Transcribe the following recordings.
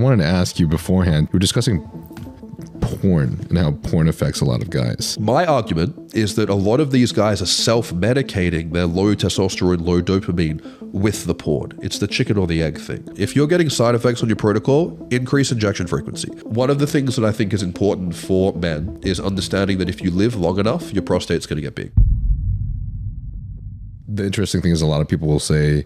wanted to ask you beforehand, we were discussing porn and how porn affects a lot of guys. My argument is that a lot of these guys are self-medicating their low testosterone, low dopamine with the porn. It's the chicken or the egg thing. If you're getting side effects on your protocol, increase injection frequency. One of the things that I think is important for men is understanding that if you live long enough, your prostate's going to get big. The interesting thing is a lot of people will say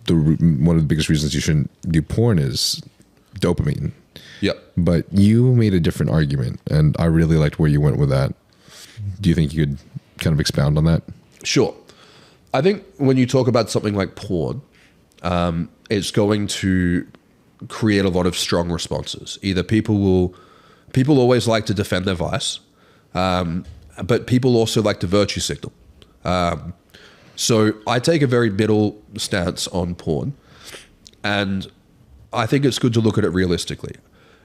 one of the biggest reasons you shouldn't do porn is dopamine. Yep. But you made a different argument, and I really liked where you went with that. Do you think you could kind of expound on that? Sure. I think when you talk about something like porn, it's going to create a lot of strong responses. Either people always like to defend their vice, but people also like to virtue signal. So I take a very middle stance on porn, and I think it's good to look at it realistically.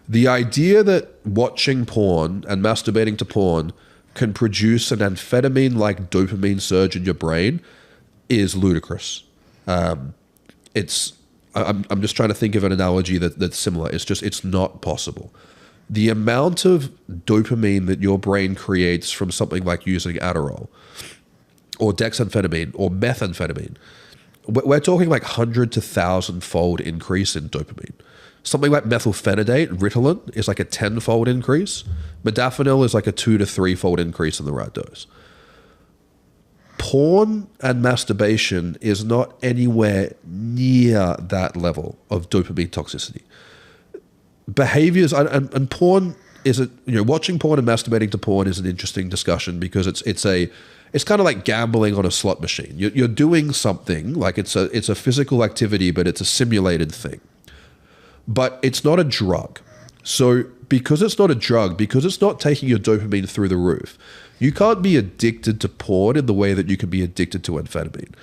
The idea that watching porn and masturbating to porn can produce an amphetamine-like dopamine surge in your brain is ludicrous. I'm just trying to think of an analogy that's similar. It's not possible. The amount of dopamine that your brain creates from something like using Adderall or dexamphetamine or methamphetamine, we're talking like 100 to 1,000-fold increase in dopamine. Something like methylphenidate, Ritalin, is like a 10-fold increase. Modafinil is like a 2 to 3-fold increase in the right dose. Porn and masturbation is not anywhere near that level of dopamine toxicity. Behaviors and porn is watching porn and masturbating to porn is an interesting discussion because it's kind of like gambling on a slot machine. You're doing something like it's a physical activity, but it's a simulated thing. But it's not a drug. So because it's not a drug, because it's not taking your dopamine through the roof, you can't be addicted to porn in the way that you can be addicted to amphetamine.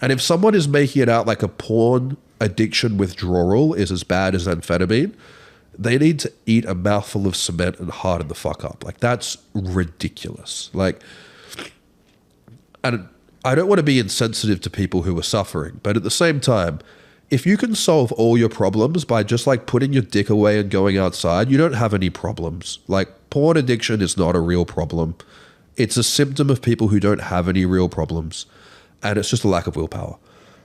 And if someone is making it out like a porn addiction withdrawal is as bad as amphetamine, they need to eat a mouthful of cement and harden the fuck up. Like, that's ridiculous. Like, and I don't want to be insensitive to people who are suffering, but at the same time, if you can solve all your problems by just like putting your dick away and going outside, you don't have any problems. Like, porn addiction is not a real problem. It's a symptom of people who don't have any real problems, and it's just a lack of willpower.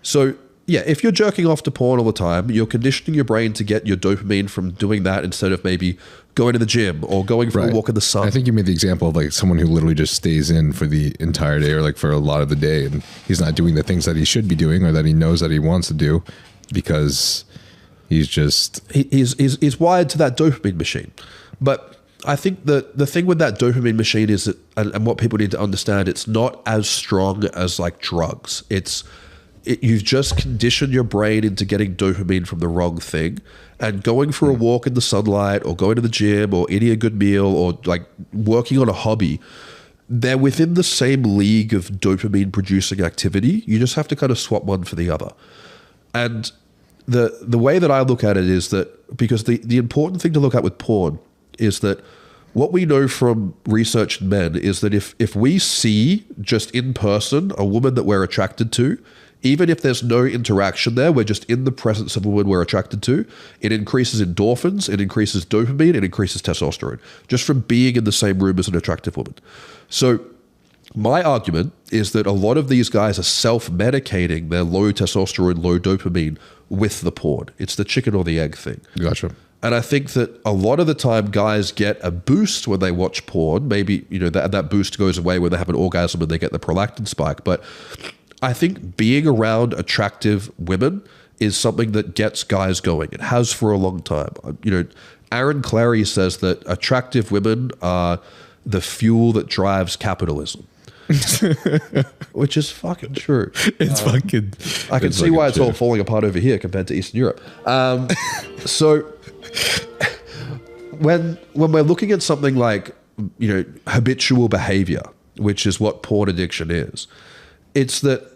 So yeah, if you're jerking off to porn all the time, you're conditioning your brain to get your dopamine from doing that instead of maybe going to the gym or going for a walk in the sun. I think you made the example of like someone who literally just stays in for the entire day or like for a lot of the day, and he's not doing the things that he should be doing or that he knows that he wants to do because he's wired to that dopamine machine. But I think that the thing with that dopamine machine is that, and what people need to understand, it's not as strong as like drugs. You've just conditioned your brain into getting dopamine from the wrong thing, and going for a walk in the sunlight or going to the gym or eating a good meal or like working on a hobby, they're within the same league of dopamine producing activity. You just have to kind of swap one for the other. And the way that I look at it is that, because the important thing to look at with porn is that what we know from research in men is that if we see just in person a woman that we're attracted to, even if there's no interaction there, we're just in the presence of a woman we're attracted to, it increases endorphins, it increases dopamine, it increases testosterone, just from being in the same room as an attractive woman. So my argument is that a lot of these guys are self-medicating their low testosterone, low dopamine with the porn. It's the chicken or the egg thing. Gotcha. And I think that a lot of the time guys get a boost when they watch porn. Maybe, that boost goes away when they have an orgasm and they get the prolactin spike. But I think being around attractive women is something that gets guys going. It has for a long time. Aaron Clarey says that attractive women are the fuel that drives capitalism. Which is fucking true. It's fucking. I can see why it's all falling apart over here compared to Eastern Europe. So when we're looking at something like habitual behavior, which is what porn addiction is, it's that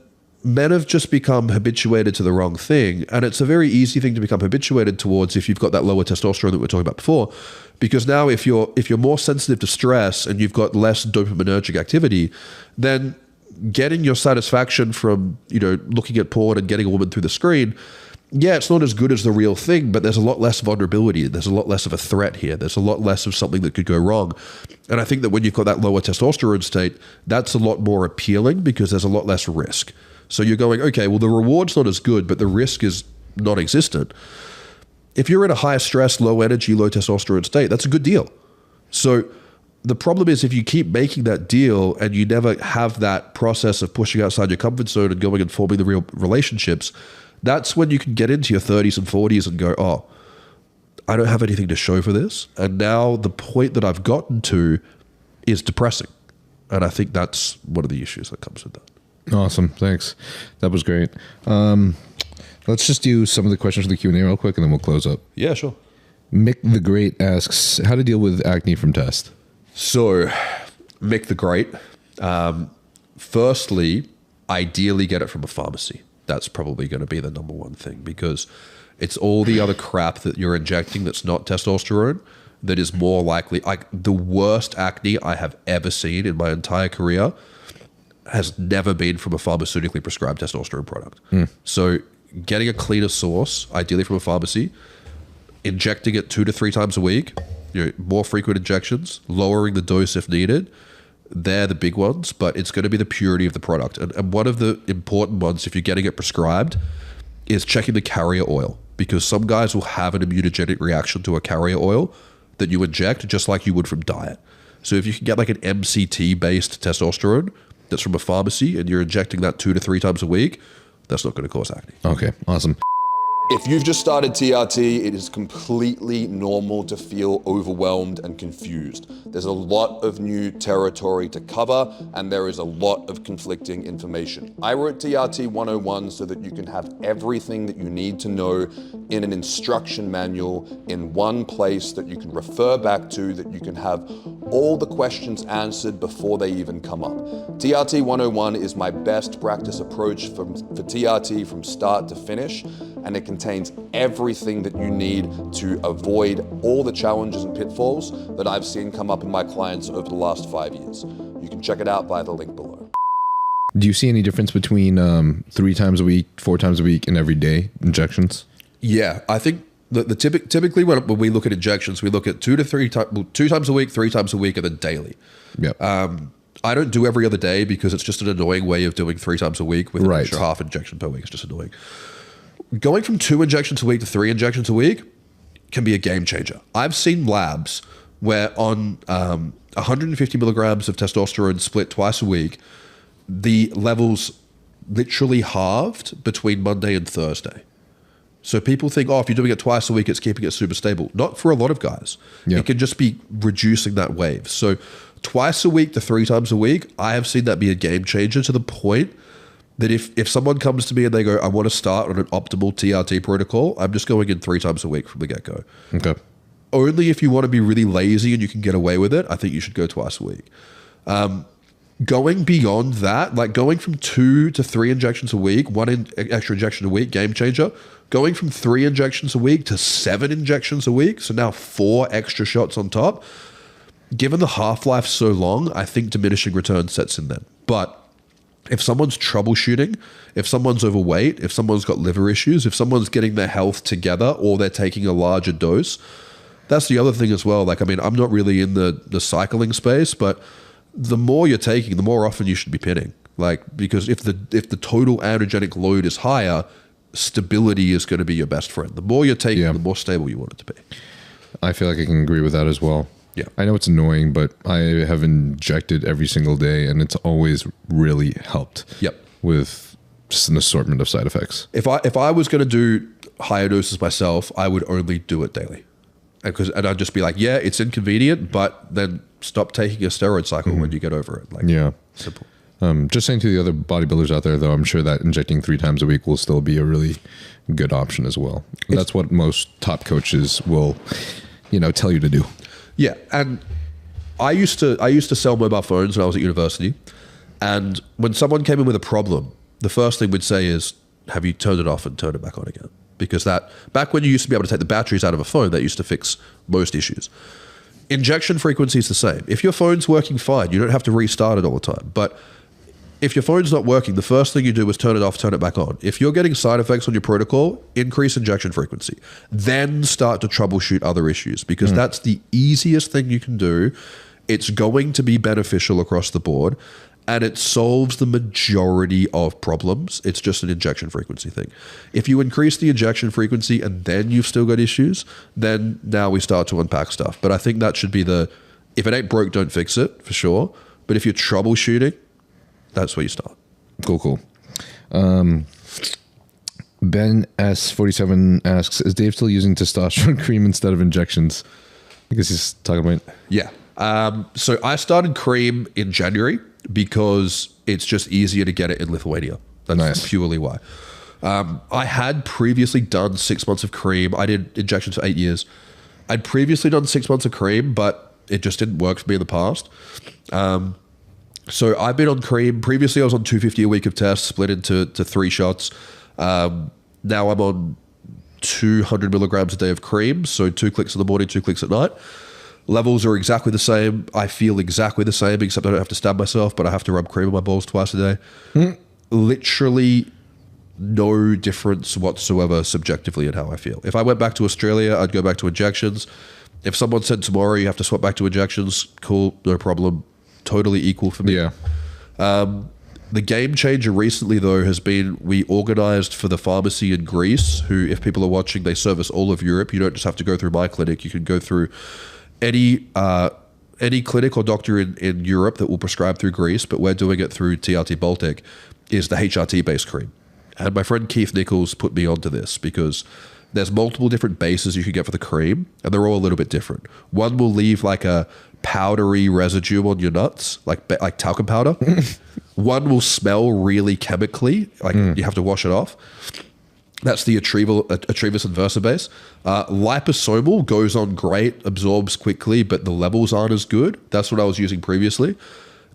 men have just become habituated to the wrong thing, and it's a very easy thing to become habituated towards if you've got that lower testosterone that we were talking about before. Because now if you're more sensitive to stress and you've got less dopaminergic activity, then getting your satisfaction from looking at porn and getting a woman through the screen, yeah, it's not as good as the real thing, but there's a lot less vulnerability. There's a lot less of a threat here. There's a lot less of something that could go wrong. And I think that when you've got that lower testosterone state, that's a lot more appealing because there's a lot less risk. So you're going, okay, well, the reward's not as good, but the risk is non-existent. If you're in a high stress, low energy, low testosterone state, that's a good deal. So the problem is if you keep making that deal and you never have that process of pushing outside your comfort zone and going and forming the real relationships, that's when you can get into your 30s and 40s and go, oh, I don't have anything to show for this. And now the point that I've gotten to is depressing. And I think that's one of the issues that comes with that. Awesome. Thanks. That was great. Let's just do some of the questions for the Q&A real quick and then we'll close up. Yeah, sure. Mick the Great asks, how to deal with acne from test? So, Mick the Great, firstly, ideally get it from a pharmacy. That's probably going to be the number one thing because it's all the other crap that you're injecting that's not testosterone that is more likely. Like the worst acne I have ever seen in my entire career has never been from a pharmaceutically prescribed testosterone product. So getting a cleaner source, ideally from a pharmacy, injecting it 2 to 3 times a week, more frequent injections, lowering the dose if needed. They're the big ones, but it's going to be the purity of the product. And one of the important ones, if you're getting it prescribed, is checking the carrier oil because some guys will have an immunogenic reaction to a carrier oil that you inject just like you would from diet. So if you can get like an MCT-based testosterone that's from a pharmacy and you're injecting that 2 to 3 times a week, that's not going to cause acne. Okay, awesome. If you've just started TRT, it is completely normal to feel overwhelmed and confused. There's a lot of new territory to cover, and there is a lot of conflicting information. I wrote TRT 101 so that you can have everything that you need to know in an instruction manual in one place that you can refer back to, that you can have all the questions answered before they even come up. TRT 101 is my best practice approach for TRT from start to finish, and it contains everything that you need to avoid all the challenges and pitfalls that I've seen come up in my clients over the last 5 years. You can check it out via the link below. Do you see any difference between 3 times a week, 4 times a week, and everyday injections? Yeah, I think typically when we look at injections, we look at 2 times a week, 3 times a week, and then daily. Yep. I don't do every other day because it's just an annoying way of doing 3 times a week with an extra half injection per week. It's just annoying. Going from 2 injections a week to 3 injections a week can be a game changer. I've seen labs where on 150 milligrams of testosterone split twice a week, the levels literally halved between Monday and Thursday. So people think, oh, if you're doing it twice a week, it's keeping it super stable. Not for a lot of guys. Yeah. It can just be reducing that wave. So twice a week to 3 times a week, I have seen that be a game changer to the point that if someone comes to me and they go, I want to start on an optimal TRT protocol, I'm just going in 3 times a week from the get-go. Okay. Only if you want to be really lazy and you can get away with it, I think you should go twice a week. Going beyond that, like going from 2 to 3 injections a week, 1 extra injection a week, game changer. Going from 3 injections a week to 7 injections a week, so now 4 extra shots on top. Given the half-life so long, I think diminishing return sets in then. But if someone's troubleshooting, if someone's overweight, if someone's got liver issues, if someone's getting their health together or they're taking a larger dose, that's the other thing as well. Like, I mean, I'm not really in the cycling space, but the more you're taking, the more often you should be pitting. Like, because if the total androgenic load is higher, stability is going to be your best friend. The more you're taking, the more stable you want it to be. I feel like I can agree with that as well. Yeah. I know it's annoying, but I have injected every single day and it's always really helped. Yep. With just an assortment of side effects. If I was going to do higher doses myself, I would only do it daily. And I'd just be like, yeah, it's inconvenient, but then stop taking a steroid cycle when you get over it. Like, yeah. Simple. Just saying to the other bodybuilders out there, though, I'm sure that injecting 3 times a week will still be a really good option as well. That's what most top coaches will, tell you to do. Yeah, and I used to sell mobile phones when I was at university, and when someone came in with a problem, the first thing we'd say is, have you turned it off and turned it back on again? Because that, back when you used to be able to take the batteries out of a phone, that used to fix most issues. Injection frequency is the same. If your phone's working fine, you don't have to restart it all the time. But if your phone's not working, the first thing you do is turn it off, turn it back on. If you're getting side effects on your protocol, increase injection frequency. Then start to troubleshoot other issues, because that's the easiest thing you can do. It's going to be beneficial across the board, and it solves the majority of problems. It's just an injection frequency thing. If you increase the injection frequency and then you've still got issues, then now we start to unpack stuff. But I think that should be if it ain't broke, don't fix it, for sure. But if you're troubleshooting, that's where you start. Cool. Ben S47 asks, is Dave still using testosterone cream instead of injections? I guess he's talking about... Yeah. So I started cream in January because it's just easier to get it in Lithuania. That's nice. Purely why. I had previously done 6 months of cream. I did injections for 8 years. I'd previously done 6 months of cream, but it just didn't work for me in the past. So I've been on cream. Previously, I was on 250 a week of tests, split into 3 shots. Now I'm on 200 milligrams a day of cream. So 2 clicks in the morning, 2 clicks at night. Levels are exactly the same. I feel exactly the same, except I don't have to stab myself, but I have to rub cream on my balls twice a day. Literally no difference whatsoever subjectively in how I feel. If I went back to Australia, I'd go back to injections. If someone said tomorrow you have to swap back to injections, cool, no problem. Totally equal for me. Yeah. The game changer recently, though, has been we organized for the pharmacy in Greece, who, if people are watching, they service all of Europe. You don't just have to go through my clinic. You can go through any clinic or doctor in Europe that will prescribe through Greece, but we're doing it through TRT Baltic, is the HRT-based cream. And my friend Keith Nichols put me onto this because there's multiple different bases you can get for the cream, and they're all a little bit different. One will leave like a powdery residue on your nuts, like talcum powder. One will smell really chemically, like you have to wash it off. That's the Atrivus Inversa base. Liposomal goes on great, absorbs quickly, but the levels aren't as good. That's what I was using previously.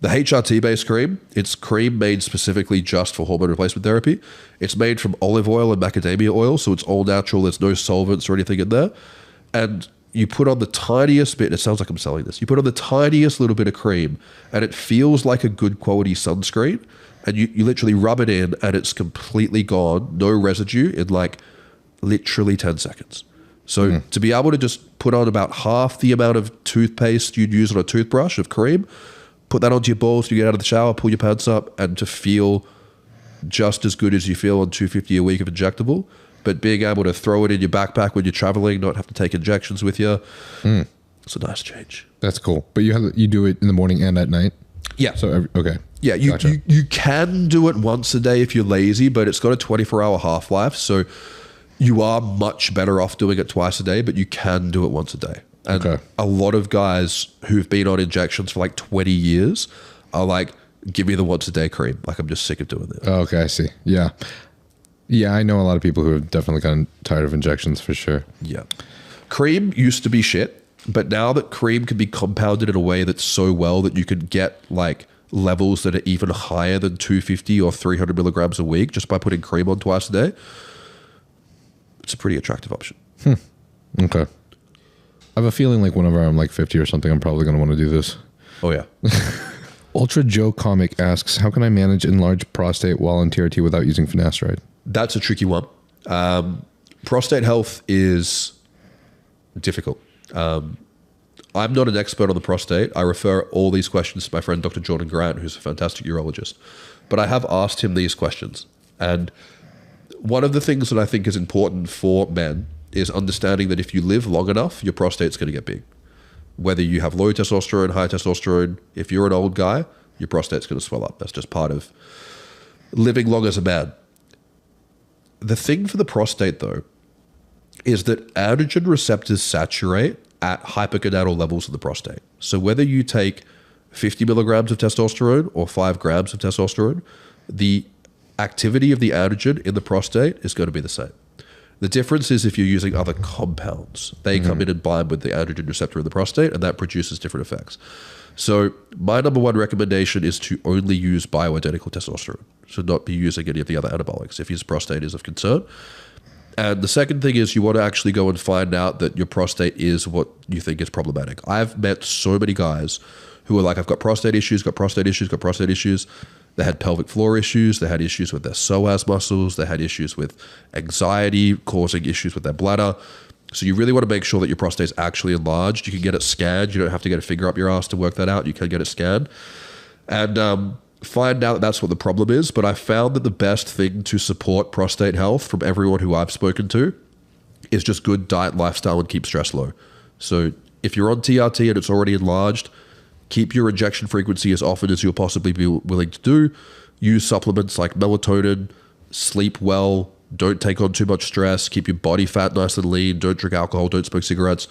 The HRT-based cream, it's cream made specifically just for hormone replacement therapy. It's made from olive oil and macadamia oil, so it's all natural. There's no solvents or anything in there. And you put on the tiniest bit, it sounds like I'm selling this, you put on the tiniest little bit of cream, and it feels like a good quality sunscreen. And you literally rub it in and it's completely gone, no residue, in like literally 10 seconds. So to be able to just put on about half the amount of toothpaste you'd use on a toothbrush of cream, put that onto your balls, you get out of the shower, pull your pants up, and to feel just as good as you feel on 250 a week of injectable, but being able to throw it in your backpack when you're traveling, not have to take injections with you, it's a nice change. That's cool. But you do it in the morning and at night? Yeah. So, okay. Yeah, you can do it once a day if you're lazy, but it's got a 24-hour half-life, so you are much better off doing it twice a day, but you can do it once a day. And a lot of guys who've been on injections for like 20 years are like, give me the once-a-day cream. Like, I'm just sick of doing it. Oh, okay, I see. Yeah. Yeah, I know a lot of people who have definitely gotten tired of injections for sure. Yeah. Cream used to be shit, but now that cream can be compounded in a way that's so well that you can get like levels that are even higher than 250 or 300 milligrams a week just by putting cream on twice a day, it's a pretty attractive option. Okay. I have a feeling like whenever I'm like 50 or something, I'm probably going to want to do this. Oh, yeah. Ultra Joe Comic asks, how can I manage enlarged prostate while on TRT without using finasteride? That's a tricky one. Prostate health is difficult. I'm not an expert on the prostate. I refer all these questions to my friend Dr. Jordan Grant, who's a fantastic urologist. But I have asked him these questions. And one of the things that I think is important for men is understanding that if you live long enough, your prostate's going to get big. Whether you have low testosterone, high testosterone, if you're an old guy, your prostate's going to swell up. That's just part of living long as a man. The thing for the prostate, though, is that androgen receptors saturate at hypergonadal levels of the prostate. So whether you take 50 milligrams of testosterone or 5 grams of testosterone, the activity of the androgen in the prostate is going to be the same. The difference is if you're using other compounds. They come in and bind with the androgen receptor in the prostate, and that produces different effects. So my number one recommendation is to only use bioidentical testosterone. So not be using any of the other anabolics if his prostate is of concern. And the second thing is you want to actually go and find out that your prostate is what you think is problematic. I've met so many guys who are like, I've got prostate issues, got prostate issues, got prostate issues. They had pelvic floor issues. They had issues with their psoas muscles. They had issues with anxiety causing issues with their bladder. So you really want to make sure that your prostate's actually enlarged. You can get it scanned. You don't have to get a finger up your ass to work that out. You can get it scanned. And find out that that's what the problem is. But I found that the best thing to support prostate health from everyone who I've spoken to is just good diet, lifestyle, and keep stress low. So if you're on TRT and it's already enlarged, keep your injection frequency as often as you'll possibly be willing to do. Use supplements like melatonin, sleep well, don't take on too much stress, keep your body fat nice and lean, don't drink alcohol, don't smoke cigarettes,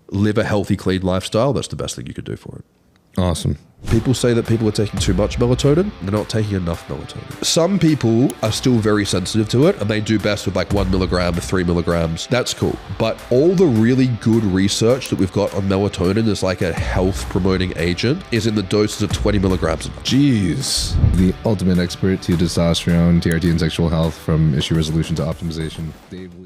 live a healthy, clean lifestyle. That's the best thing you could do for it. Awesome. People say that people are taking too much melatonin. They're not taking enough melatonin. Some people are still very sensitive to it and they do best with like 1 milligram to 3 milligrams. That's cool. But all the really good research that we've got on melatonin as like a health promoting agent is in the doses of 20 milligrams. Jeez. The ultimate expert to testosterone, TRT, and sexual health, from issue resolution to optimization, Dave Lee.